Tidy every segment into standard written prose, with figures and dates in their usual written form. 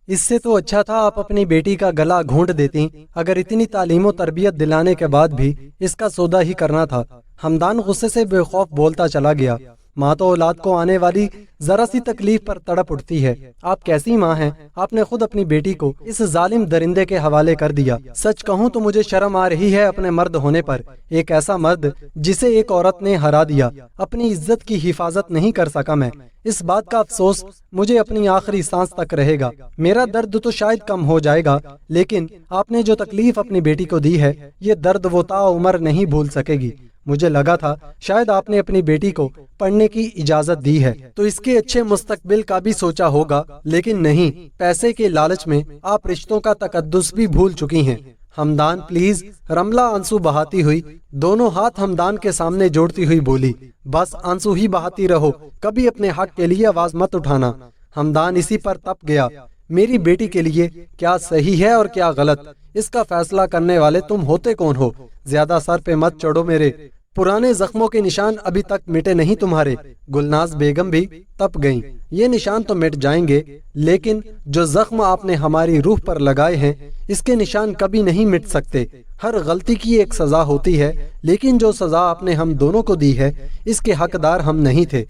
اس سے تو اچھا تھا آپ اپنی بیٹی کا گلا گھونٹ دیتی، اگر اتنی تعلیم و تربیت دلانے کے بعد بھی اس کا سودا ہی کرنا تھا۔ ہمدان غصے سے بے خوف بولتا چلا گیا۔ ماں تو اولاد کو آنے والی ذرا سی تکلیف پر تڑپ اٹھتی ہے، آپ کیسی ماں ہیں؟ آپ نے خود اپنی بیٹی کو اس ظالم درندے کے حوالے کر دیا۔ سچ کہوں تو مجھے شرم آ رہی ہے اپنے مرد ہونے پر، ایک ایسا مرد جسے ایک عورت نے ہرا دیا، اپنی عزت کی حفاظت نہیں کر سکا میں۔ اس بات کا افسوس مجھے اپنی آخری سانس تک رہے گا۔ میرا درد تو شاید کم ہو جائے گا، لیکن آپ نے جو تکلیف اپنی بیٹی کو دی ہے، یہ درد وہ تا عمر نہیں بھول سکے گی۔ مجھے لگا تھا شاید آپ نے اپنی بیٹی کو پڑھنے کی اجازت دی ہے تو اس کے اچھے مستقبل کا بھی سوچا ہوگا، لیکن نہیں، پیسے کے لالچ میں آپ رشتوں کا تقدس بھی بھول چکی ہیں۔ ہمدان پلیز، رملہ آنسو بہاتی ہوئی دونوں ہاتھ ہمدان کے سامنے جوڑتی ہوئی بولی۔ بس آنسو ہی بہاتی رہو، کبھی اپنے حق کے لیے آواز مت اٹھانا۔ ہمدان اسی پر تپ گیا۔ میری بیٹی کے لیے کیا صحیح ہے اور کیا غلط، اس کا فیصلہ کرنے والے تم ہوتے کون ہو؟ زیادہ سر پہ مت چڑھو میرے، پرانے زخموں کے نشان ابھی تک مٹے نہیں تمہارے۔ گلناز بیگم بھی تپ گئیں۔ یہ نشان تو مٹ جائیں گے، لیکن جو زخم آپ نے ہماری روح پر لگائے ہیں، اس کے نشان کبھی نہیں مٹ سکتے۔ ہر غلطی کی ایک سزا ہوتی ہے، لیکن جو سزا آپ نے ہم دونوں کو دی ہے، اس کے حقدار ہم نہیں تھے۔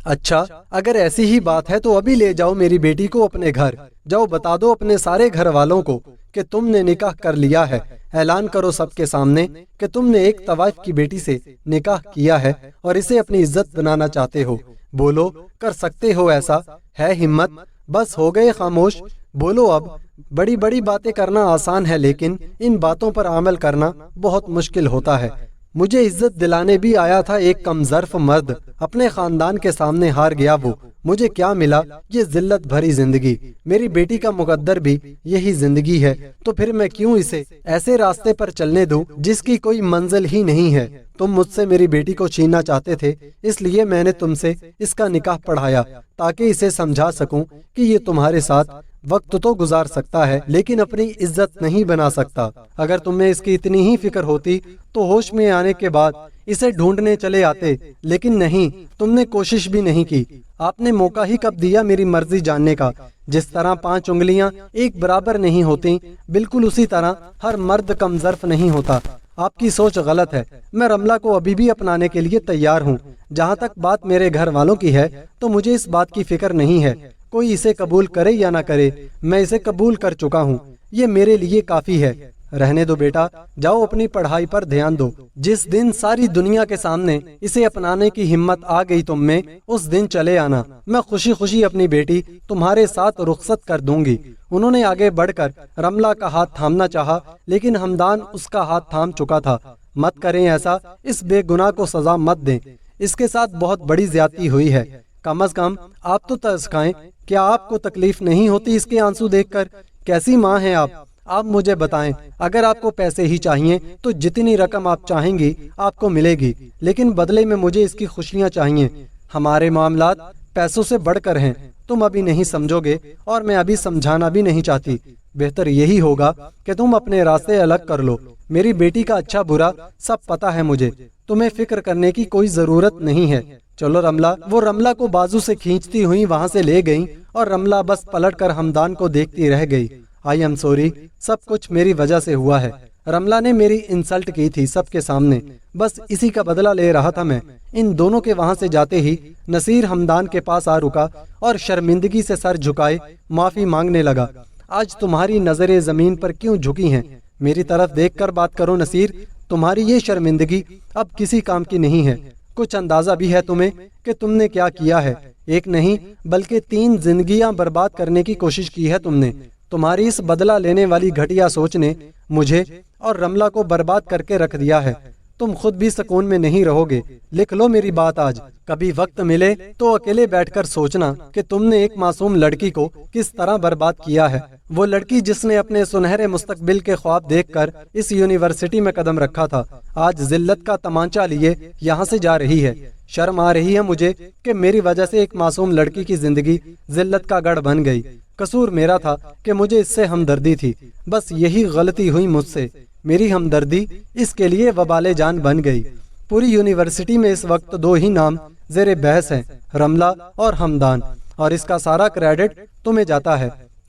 اچھا، اگر ایسی ہی بات ہے تو ابھی لے جاؤ میری بیٹی کو اپنے گھر، جاؤ بتا دو اپنے سارے گھر والوں کو کہ تم نے نکاح کر لیا ہے۔ اعلان کرو سب کے سامنے کہ تم نے ایک طوائف کی بیٹی سے نکاح کیا ہے اور اسے اپنی عزت بنانا چاہتے ہو۔ بولو، کر سکتے ہو ایسا؟ ہے ہمت؟ بس ہو گئے خاموش؟ بولو اب۔ بڑی بڑی باتیں کرنا آسان ہے، لیکن ان باتوں پر عمل کرنا بہت مشکل ہوتا ہے۔ مجھے عزت دلانے بھی آیا تھا ایک کم ظرف مرد، اپنے خاندان کے سامنے ہار گیا وہ۔ مجھے کیا ملا؟ یہ ذلت بھری زندگی۔ میری بیٹی کا مقدر بھی یہی زندگی ہے، تو پھر میں کیوں اسے ایسے راستے پر چلنے دوں جس کی کوئی منزل ہی نہیں ہے؟ تم مجھ سے میری بیٹی کو چھیننا چاہتے تھے، اس لیے میں نے تم سے اس کا نکاح پڑھایا تاکہ اسے سمجھا سکوں کہ یہ تمہارے ساتھ وقت تو گزار سکتا ہے لیکن اپنی عزت نہیں بنا سکتا۔ اگر تمہیں اس کی اتنی ہی فکر ہوتی تو ہوش میں آنے کے بعد اسے ڈھونڈنے چلے آتے، لیکن نہیں، تم نے کوشش بھی نہیں کی۔ آپ نے موقع ہی کب دیا میری مرضی جاننے کا؟ جس طرح 5 انگلیاں ایک برابر نہیں ہوتی، بالکل اسی طرح ہر مرد کم ظرف نہیں ہوتا۔ آپ کی سوچ غلط ہے۔ میں رملہ کو ابھی بھی اپنانے کے لیے تیار ہوں۔ جہاں تک بات میرے گھر والوں کی ہے تو مجھے اس بات کی فکر نہیں ہے، کوئی اسے قبول کرے یا نہ کرے، میں اسے قبول کر چکا ہوں، یہ میرے لیے کافی ہے۔ رہنے دو بیٹا، جاؤ اپنی پڑھائی پر دھیان دو۔ جس دن ساری دنیا کے سامنے اسے اپنانے کی ہمت آ گئی تم میں، اس دن چلے آنا، میں خوشی خوشی اپنی بیٹی تمہارے ساتھ رخصت کر دوں گی۔ انہوں نے آگے بڑھ کر رملہ کا ہاتھ تھامنا چاہا، لیکن ہمدان اس کا ہاتھ تھام چکا تھا۔ مت کریں ایسا، اس بے گناہ کو سزا مت دیں، اس کے ساتھ بہت بڑی زیادتی ہوئی ہے۔ کم از کم آپ تو ترس کھائیں، کیا آپ کو تکلیف نہیں ہوتی اس کے آنسو دیکھ کر؟ کیسی ماں ہیں آپ؟ آپ مجھے بتائیں، اگر آپ کو پیسے ہی چاہیے تو جتنی رقم آپ چاہیں گی آپ کو ملے گی، لیکن بدلے میں مجھے اس کی خوشیاں چاہیے۔ ہمارے معاملات پیسوں سے بڑھ کر ہیں، تم ابھی نہیں سمجھو گے اور میں ابھی سمجھانا بھی نہیں چاہتی۔ بہتر یہی ہوگا کہ تم اپنے راستے الگ کر لو۔ میری بیٹی کا اچھا برا سب پتا ہے مجھے، تمہیں فکر کرنے کی کوئی ضرورت نہیں ہے۔ چلو رملہ۔ وہ رملہ کو بازو سے کھینچتی ہوئی وہاں سے لے گئیں اور رملہ بس پلٹ کر ہمدان کو دیکھتی رہ گئی۔ آئی ایم سوری، سب کچھ میری وجہ سے ہوا ہے۔ رملہ نے میری انسلٹ کی تھی سب کے سامنے، بس اسی کا بدلہ لے رہا تھا میں۔ ان دونوں کے وہاں سے جاتے ہی نصیر ہمدان کے پاس آ رکا اور شرمندگی سے سر جھکائے معافی مانگنے لگا۔ آج تمہاری نظریں زمین پر کیوں جھکی ہیں؟ میری طرف دیکھ کر بات کرو نصیر، تمہاری یہ شرمندگی اب کسی کام کی نہیں ہے۔ کچھ اندازہ بھی ہے تمہیں کہ تم نے کیا کیا ہے؟ ایک نہیں بلکہ 3 زندگیاں برباد کرنے کی کوشش کی ہے تم نے۔ تمہاری اس بدلہ لینے والی گھٹیا سوچ نے مجھے اور رملہ کو برباد کر کے رکھ دیا ہے۔ تم خود بھی سکون میں نہیں رہو گے۔ لکھ لو میری بات آج، کبھی وقت ملے تو اکیلے بیٹھ کر سوچنا کہ تم نے ایک معصوم لڑکی کو کس طرح برباد کیا ہے۔ وہ لڑکی جس نے اپنے سنہرے مستقبل کے خواب دیکھ کر اس یونیورسٹی میں قدم رکھا تھا، آج ذلت کا تمانچہ لیے یہاں سے جا رہی ہے۔ شرم آ رہی ہے مجھے کہ میری وجہ سے ایک معصوم لڑکی کی زندگی ذلت کا گڑھ بن گئی۔ قصور میرا تھا کہ مجھے اس سے ہمدردی تھی، بس یہی غلطی ہوئی مجھ سے۔ میری ہمدردی اس کے لیے وبال جان بن گئی۔ پوری یونیورسٹی میں اس وقت 2 ہی نام زیر بحث ہیں، رملہ اور ہمدان، اور اس کا سارا کریڈٹ تمہیں جاتا ہے۔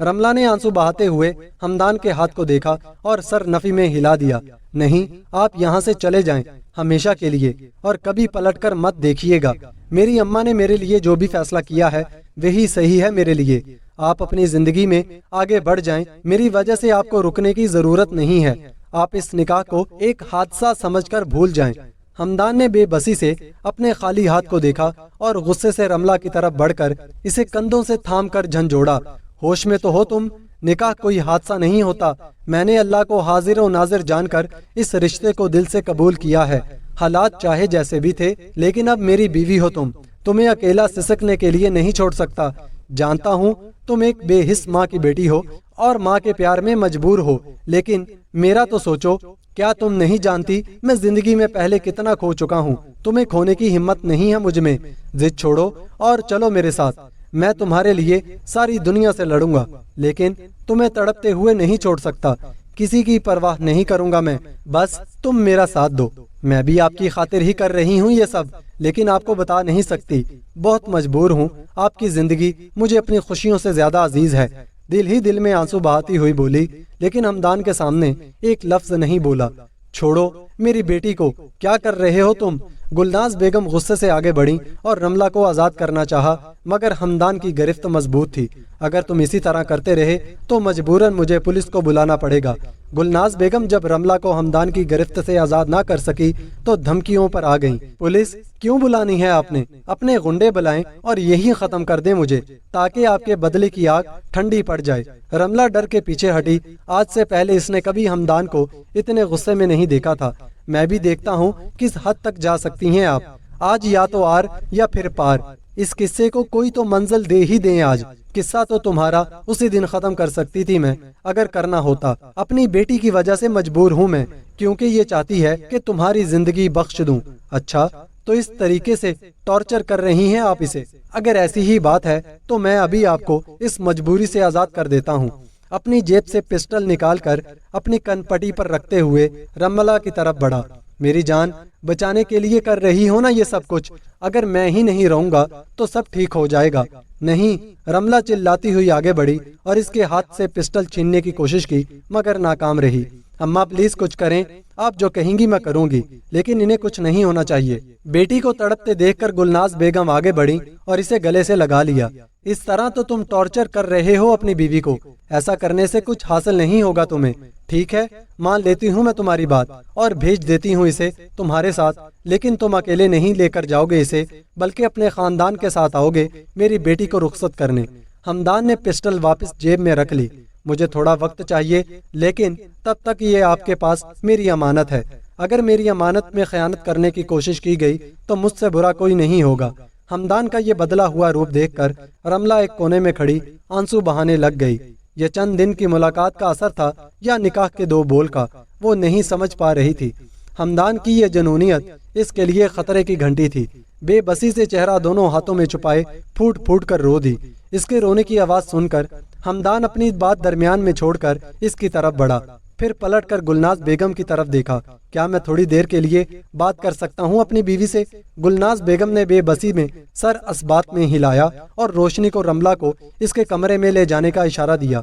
رملہ نے آنسو بہاتے ہوئے ہمدان کے ہاتھ کو دیکھا اور سر نفی میں ہلا دیا۔ نہیں، آپ یہاں سے چلے جائیں ہمیشہ کے لیے، اور کبھی پلٹ کر مت دیکھیے گا۔ میری اماں نے میرے لیے جو بھی فیصلہ کیا ہے وہی صحیح ہے میرے لیے۔ آپ اپنی زندگی میں آگے بڑھ جائیں، میری وجہ سے آپ کو رکنے کی ضرورت نہیں ہے۔ آپ اس نکاح کو ایک حادثہ سمجھ کر بھول جائیں۔ ہمدان نے بے بسی سے اپنے خالی ہاتھ کو دیکھا اور غصے سے رملہ کی طرف بڑھ کر اسے کندھوں سے تھام کر جھنجھوڑا۔ ہوش میں تو ہو تم؟ نکاح کوئی حادثہ نہیں ہوتا۔ میں نے اللہ کو حاضر و ناظر جان کر اس رشتے کو دل سے قبول کیا ہے۔ حالات چاہے جیسے بھی تھے، لیکن اب میری بیوی ہو تم۔ تمہیں اکیلا سسکنے کے لیے نہیں چھوڑ سکتا۔ جانتا ہوں تم ایک بے حس ماں کی بیٹی ہو اور ماں کے پیار میں مجبور ہو، لیکن میرا تو سوچو۔ کیا تم نہیں جانتی میں زندگی میں پہلے کتنا کھو چکا ہوں؟ تمہیں کھونے کی ہمت نہیں ہے مجھ میں۔ ضد چھوڑو اور چلو میرے ساتھ۔ میں تمہارے لیے ساری دنیا سے لڑوں گا، لیکن تمہیں تڑپتے ہوئے نہیں چھوڑ سکتا۔ کسی کی پرواہ نہیں کروں گا میں، بس تم میرا ساتھ دو۔ میں بھی آپ کی خاطر ہی کر رہی ہوں یہ سب، لیکن آپ کو بتا نہیں سکتی۔ بہت مجبور ہوں، آپ کی زندگی مجھے اپنی خوشیوں سے زیادہ عزیز ہے۔ دل ہی دل میں آنسو بہاتی ہوئی بولی، لیکن ہمدان کے سامنے ایک لفظ نہیں بولا۔ چھوڑو میری بیٹی کو، کیا کر رہے ہو تم؟ گلناز بیگم غصے سے آگے بڑھیں اور رملہ کو آزاد کرنا چاہا، مگر ہمدان کی گرفت مضبوط تھی۔ اگر تم اسی طرح کرتے رہے تو مجبوراً مجھے پولیس کو بلانا پڑے گا۔ گلناز بیگم جب رملہ کو ہمدان کی گرفت سے آزاد نہ کر سکی تو دھمکیوں پر آ گئیں۔ پولیس کیوں بلانی ہے آپ نے؟ اپنے غنڈے بلائیں اور یہی ختم کر دیں مجھے، تاکہ آپ کے بدلے کی آگ ٹھنڈی پڑ جائے۔ رملہ ڈر کے پیچھے ہٹی۔ آج سے پہلے اس نے کبھی ہمدان کو اتنے غصے میں نہیں دیکھا تھا۔ میں بھی دیکھتا ہوں کس حد تک جا سکتی ہیں آپ۔ آج یا تو آر یا پھر پار۔ اس قصے کو کوئی تو منزل دے ہی دیں آج۔ قصہ تو تمہارا اسی دن ختم کر سکتی تھی میں، اگر کرنا ہوتا۔ اپنی بیٹی کی وجہ سے مجبور ہوں میں، کیونکہ یہ چاہتی ہے کہ تمہاری زندگی بخش دوں۔ اچھا، تو اس طریقے سے ٹارچر کر رہی ہیں آپ اسے؟ اگر ایسی ہی بات ہے تو میں ابھی آپ کو اس مجبوری سے آزاد کر دیتا ہوں۔ اپنی جیب سے پسٹل نکال کر اپنی کن پٹی پر رکھتے ہوئے رملہ کی طرف بڑھا۔ میری جان بچانے کے لیے کر رہی ہو نا یہ سب کچھ؟ اگر میں ہی نہیں رہوں گا تو سب ٹھیک ہو جائے گا۔ نہیں، رملہ چلاتی ہوئی آگے بڑھی اور اس کے ہاتھ سے پسٹل چھیننے کی کوشش کی، مگر ناکام رہی۔ اماں پلیز کچھ کریں، آپ جو کہیں گی میں کروں گی، لیکن انہیں کچھ نہیں ہونا چاہیے۔ بیٹی کو تڑپتے دیکھ کر گلناز بیگم آگے بڑھی اور اسے گلے سے لگا لیا۔ اس طرح تو تم ٹارچر کر رہے ہو اپنی بیوی کو۔ ایسا کرنے سے کچھ حاصل نہیں ہوگا تمہیں۔ ٹھیک ہے، مان لیتی ہوں میں تمہاری بات اور بھیج دیتی ہوں اسے تمہارے ساتھ، لیکن تم اکیلے نہیں لے کر جاؤ گے اسے، بلکہ اپنے خاندان کے ساتھ آؤ گے میری بیٹی کو رخصت کرنے۔ ہمدان نے پسٹل واپس جیب میں رکھ لی۔ مجھے تھوڑا وقت چاہیے، لیکن تب تک یہ آپ کے پاس میری امانت ہے۔ اگر میری امانت میں خیانت کرنے کی کوشش کی گئی تو مجھ سے برا کوئی نہیں ہوگا۔ ہمدان کا یہ بدلا ہوا روپ دیکھ کر رملہ ایک کونے میں کھڑی آنسو بہانے لگ گئی۔ یہ چند دن کی ملاقات کا اثر تھا یا نکاح کے دو بول کا، وہ نہیں سمجھ پا رہی تھی۔ ہمدان کی یہ جنونیت اس کے لیے خطرے کی گھنٹی تھی۔ بے بسی سے چہرہ دونوں ہاتھوں میں چھپائے پھوٹ پھوٹ کر رو دی۔ اس کے رونے کی آواز سن کر ہمدان اپنی بات درمیان میں چھوڑ کر اس کی طرف بڑھا، پھر پلٹ کر گلناز بیگم کی طرف دیکھا۔ کیا میں تھوڑی دیر کے لیے بات کر سکتا ہوں اپنی بیوی سے؟ گلناز بیگم نے بے بسی میں سر اس بات میں ہلایا اور روشنی کو رملہ کو اس کے کمرے میں لے جانے کا اشارہ دیا۔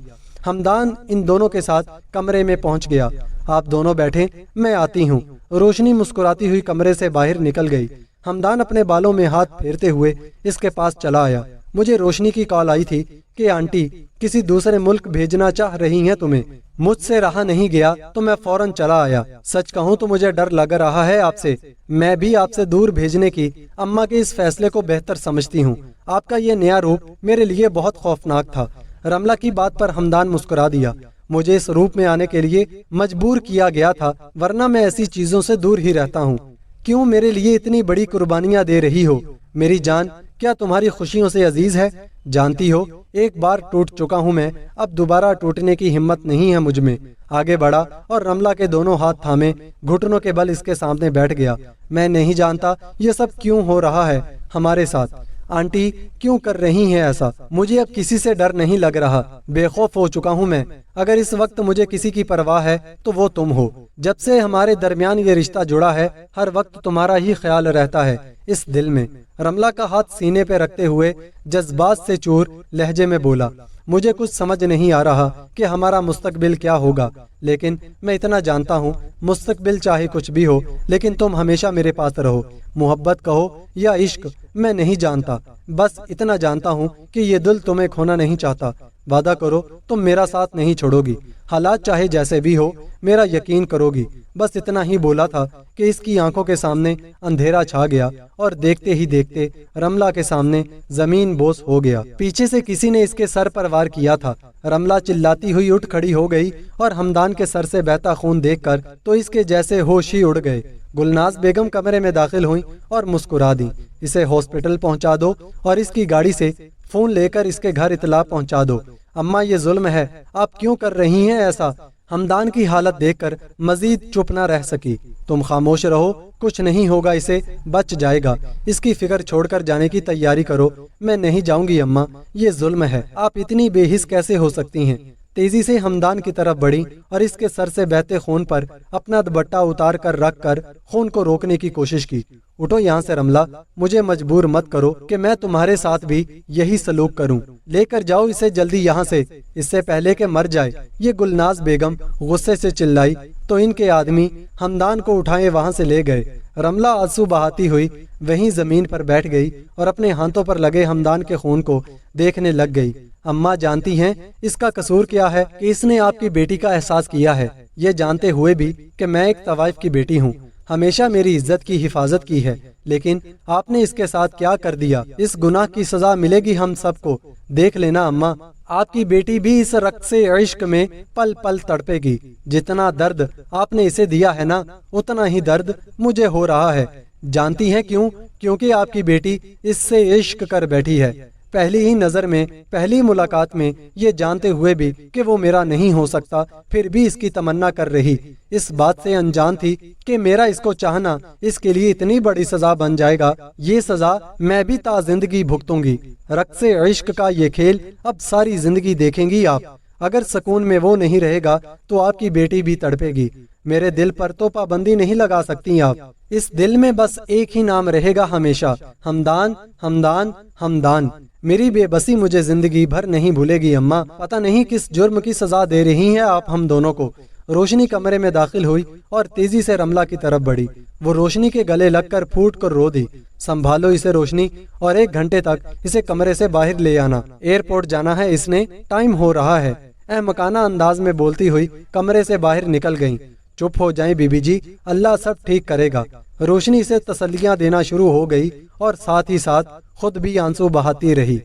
ہمدان ان دونوں کے ساتھ کمرے میں پہنچ گیا۔ آپ دونوں بیٹھیں، میں آتی ہوں۔ روشنی مسکراتی ہوئی کمرے سے باہر نکل گئی۔ ہمدان اپنے بالوں میں ہاتھ پھیرتے ہوئے اس کے پاس چلا آیا۔ مجھے روشنی کی کال آئی تھی کہ آنٹی کسی دوسرے ملک بھیجنا چاہ رہی ہیں تمہیں۔ مجھ سے رہا نہیں گیا تو میں فوراً چلا آیا۔ سچ کہوں تو مجھے ڈر لگ رہا ہے آپ سے۔ میں بھی آپ سے دور بھیجنے کی اماں کے اس فیصلے کو بہتر سمجھتی ہوں۔ آپ کا یہ نیا روپ میرے لیے بہت خوفناک تھا۔ رملہ کی بات پر ہمدان مسکرا دیا۔ مجھے اس روپ میں آنے کے لیے مجبور کیا گیا تھا، ورنہ میں ایسی چیزوں سے دور ہی رہتا ہوں۔ کیوں میرے لیے اتنی بڑی قربانیاں دے رہی ہو؟ میری جان کیا تمہاری خوشیوں سے عزیز ہے؟ جانتی ہو ایک بار ٹوٹ چکا ہوں میں، اب دوبارہ ٹوٹنے کی ہمت نہیں ہے مجھ میں۔ آگے بڑھا اور رملہ کے دونوں ہاتھ تھامے گھٹنوں کے بل اس کے سامنے بیٹھ گیا۔ میں نہیں جانتا یہ سب کیوں ہو رہا ہے ہمارے ساتھ۔ آنٹی کیوں کر رہی ہیں ایسا؟ مجھے اب کسی سے ڈر نہیں لگ رہا، بے خوف ہو چکا ہوں میں۔ اگر اس وقت مجھے کسی کی پرواہ ہے تو وہ تم ہو۔ جب سے ہمارے درمیان یہ رشتہ جڑا ہے ہر وقت تمہارا ہی خیال رہتا ہے۔ اس دل میں۔ رملہ کا ہاتھ سینے پہ رکھتے ہوئے جذبات سے چور لہجے میں بولا، مجھے کچھ سمجھ نہیں آ رہا کہ ہمارا مستقبل کیا ہوگا، لیکن میں اتنا جانتا ہوں مستقبل چاہے کچھ بھی ہو لیکن تم ہمیشہ میرے پاس رہو۔ محبت کہو یا عشق میں نہیں جانتا، بس اتنا جانتا ہوں کہ یہ دل تمہیں کھونا نہیں چاہتا۔ وعدہ کرو تم میرا ساتھ نہیں چھوڑو گی، حالات چاہے جیسے بھی ہو میرا یقین کرو گی۔ بس اتنا ہی بولا تھا کہ اس کی آنکھوں کے سامنے اندھیرا چھا گیا اور دیکھتے ہی دیکھتے رملہ کے سامنے زمین بوس ہو گیا۔ پیچھے سے کسی نے اس کے سر پر وار کیا تھا۔ رملہ چلاتی ہوئی اٹھ کھڑی ہو گئی اور ہمدان کے سر سے بہتا خون دیکھ کر تو اس کے جیسے ہوش ہی اڑ گئے۔ گلناز بیگم کمرے میں داخل ہوئیں اور مسکرا دیں، اسے ہاسپٹل پہنچا دو اور اس کی گاڑی سے فون لے کر اس کے گھر اطلاع پہنچا دو۔ اماں یہ ظلم ہے، آپ کیوں کر رہی ہیں ایسا؟ ہمدان کی حالت دیکھ کر مزید چپ نہ رہ سکی۔ تم خاموش رہو، کچھ نہیں ہوگا، اسے بچ جائے گا، اس کی فکر چھوڑ کر جانے کی تیاری کرو۔ میں نہیں جاؤں گی اماں، یہ ظلم ہے، آپ اتنی بے حس کیسے ہو سکتی ہیں؟ تیزی سے ہمدان کی طرف بڑھی اور اس کے سر سے بہتے خون پر اپنا دوپٹہ اتار کر رکھ کر خون کو روکنے کی کوشش کی۔ اٹھو یہاں سے رملہ، مجھے مجبور مت کرو کہ میں تمہارے ساتھ بھی یہی سلوک کروں۔ لے کر جاؤ اسے جلدی یہاں سے، اس سے پہلے کہ مر جائے۔ یہ گلناز بیگم غصے سے چلائی تو ان کے آدمی ہمدان کو اٹھائے وہاں سے لے گئے۔ رملہ آنسو بہاتی ہوئی وہیں زمین پر بیٹھ گئی اور اپنے ہاتھوں پر لگے ہمدان کے خون کو دیکھنے لگ گئی۔ اماں جانتی ہیں اس کا قصور کیا ہے کہ اس نے آپ کی بیٹی کا احساس کیا ہے، یہ جانتے ہوئے بھی کہ میں ایک طوائف کی بیٹی ہوں، ہمیشہ میری عزت کی حفاظت کی ہے، لیکن آپ نے اس کے ساتھ کیا کر دیا؟ اس گناہ کی سزا ملے گی ہم سب کو۔ دیکھ لینا اماں، آپ کی بیٹی بھی اس رقص عشق میں پل پل تڑپے گی۔ جتنا درد آپ نے اسے دیا ہے نا، اتنا ہی درد مجھے ہو رہا ہے۔ جانتی ہیں کیوں؟ کیونکہ آپ کی بیٹی اس سے عشق کر بیٹھی ہے، پہلی ہی نظر میں، پہلی ملاقات میں، یہ جانتے ہوئے بھی کہ وہ میرا نہیں ہو سکتا، پھر بھی اس کی تمنا کر رہی۔ اس بات سے انجان تھی کہ میرا اس کو چاہنا اس کے لیے اتنی بڑی سزا بن جائے گا، یہ سزا میں بھی تا زندگی بھگتوں گی۔ رقص عشق کا یہ کھیل اب ساری زندگی دیکھیں گی آپ۔ اگر سکون میں وہ نہیں رہے گا تو آپ کی بیٹی بھی تڑپے گی۔ میرے دل پر تو پابندی نہیں لگا سکتی آپ، اس دل میں بس ایک ہی نام رہے گا ہمیشہ، ہمدان، ہمدان، ہمدان۔ میری بے بسی مجھے زندگی بھر نہیں بھولے گی اماں۔ پتہ نہیں کس جرم کی سزا دے رہی ہیں آپ ہم دونوں کو۔ روشنی کمرے میں داخل ہوئی اور تیزی سے رملہ کی طرف بڑھی۔ وہ روشنی کے گلے لگ کر پھوٹ کر رو دی، سنبھالو اسے روشنی، اور 1 گھنٹے تک اسے کمرے سے باہر لے آنا، ایئرپورٹ جانا ہے اس نے، ٹائم ہو رہا ہے۔ احمقانہ انداز میں بولتی ہوئی کمرے سے باہر نکل گئیں۔ چپ ہو جائیں بی بی جی، اللہ سب ٹھیک کرے گا۔ روشنی سے تسلیاں دینا شروع ہو گئی اور ساتھ ہی ساتھ خود بھی آنسو بہاتی رہی۔